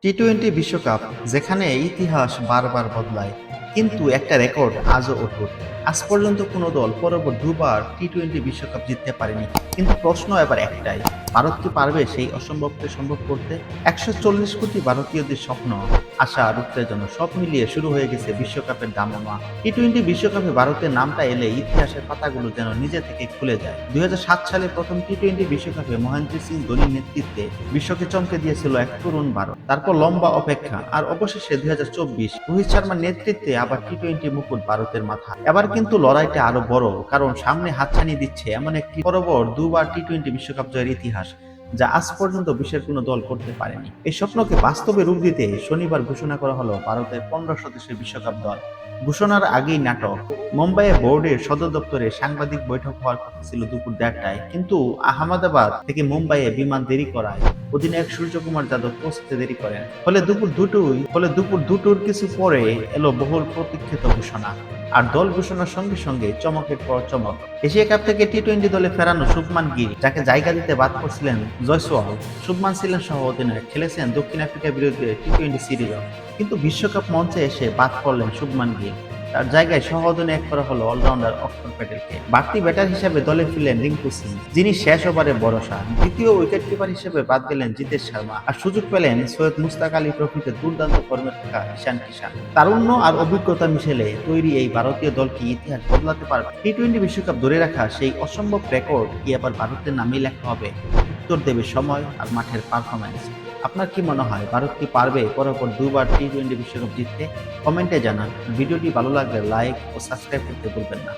T twenty বিশ্বকাপ যেখানে ইতিহাস বারবার বদলায়, কিন্তু একটা রেকর্ড আজও অটুট। আজ পর্যন্ত কোনো দল পরপর দুবার টি-টোয়েন্টি বিশ্বকাপ জিততে পারেনি। কিন্তু প্রশ্ন এবার একটাই, ভারত কি পারবে সেই অসম্ভবকে সম্ভব করতে? ১৪০ কোটি ভারতীয়দের স্বপ্ন, আশা আর উত্তেজনা সব মিলিয়ে শুরু হয়ে গেছে বিশ্বকাপের দামামা। টি-টোয়েন্টি বিশ্বকাপে ভারতের নামটা এলে ইতিহাসের পাতাগুলো যেন নিজে থেকে খুলে যায়। ২০০৭ সালে প্রথম টি-টোয়েন্টি বিশ্বকাপে মহেন্দ্র সিং ধোনির নেতৃত্বে বিশ্বকে চমকে দিয়েছিল এক তরুণ ভারত। তারপর লম্বা অপেক্ষা, আর অবশেষে ২০২৪ রোহিত শর্মার নেতৃত্বে আবার টি-টোয়েন্টি মুকুট ভারতের মাথা। এবার কিন্তু লড়াইটা আরো বড়, কারণ সামনে হাতছানি দিচ্ছে এমন একটি পরপর দুবার টি-টোয়েন্টি বিশ্বকাপ জয়ের ইতিহাস, যা আজ পর্যন্ত বিশ্বের কোনো দল করতে পারেনি। এই স্বপ্নকে বাস্তবে রূপ দিতে শনিবার ঘোষণা করা হলো ভারতের ১৫ সদস্যের বিশ্বকাপ দল। ঘোষণার আগেই নাটক। মুম্বাইয়ে বোর্ডের সদর দপ্তরে সাংবাদিক বৈঠক হওয়ার কথা ছিল দুপুর ১:৩০টায়, কিন্তু আহমেদাবাদ থেকে মুম্বাইয়ে বিমান দেরি করায় অধিনায়ক সূর্যকুমার যাদব পৌঁছতে দেরি করেন। ফলে দুপুর দুটোর কিছু পরে এলো বহুল প্রতীক্ষিত ঘোষণা। আর দল ঘোষণার সঙ্গে সঙ্গে চমকের পর চমক। এশিয়া কাপ থেকে টি-টোয়েন্টি দলে ফেরানো শুভমান গিল, যাকে জায়গা দিতে বাদ পড়ছিলেন জয়সওয়াল। শুভমান ছিলেন সহ অধিনায়ক, খেলেছেন দক্ষিণ আফ্রিকার বিরুদ্ধে টি-টোয়েন্টি সিরিজও। কিন্তু বিশ্বকাপ মঞ্চে এসে বাদ পড়লেন শুভমান গিল। তার জায়গায় সহ অধিনায়ক করা হলো অলরাউন্ডার অক্ষর প্যাটেলকে। বাড়তি ব্যাটার হিসেবে দলে ফিরলেন রিঙ্কু সিং, যিনি শেষ ওভারে ভরসা। দ্বিতীয় উইকেট কিপার হিসেবে বাদ গেলেন জিতেশ শর্মা, আর সুযোগ পেলেন সৈয়দ মুশতাক আলী ট্রফিতে দুর্দান্ত ফর্মে থাকা ঈশান কিষান। তারুণ্য আর অভিজ্ঞতা মিশেলে তৈরি এই ভারতীয় দল কি ইতিহাস বদলাতে পারবে? টি-টোয়েন্টি বিশ্বকাপ ধরে রাখা সেই অসম্ভব রেকর্ড কি এবার ভারতের নামেই লেখা হবে? উত্তর দেবে সময় আর মাঠের পারফরম্যান্স। আপনার কি মনে হয়, ভারত কি পারবে পরপর দুবার টি-টোয়েন্টি বিশ্বকাপ জিততে? কমেন্টে জানান। ভিডিওটি ভালো লাগলে লাইক ও সাবস্ক্রাইব করতে ভুলবেন না।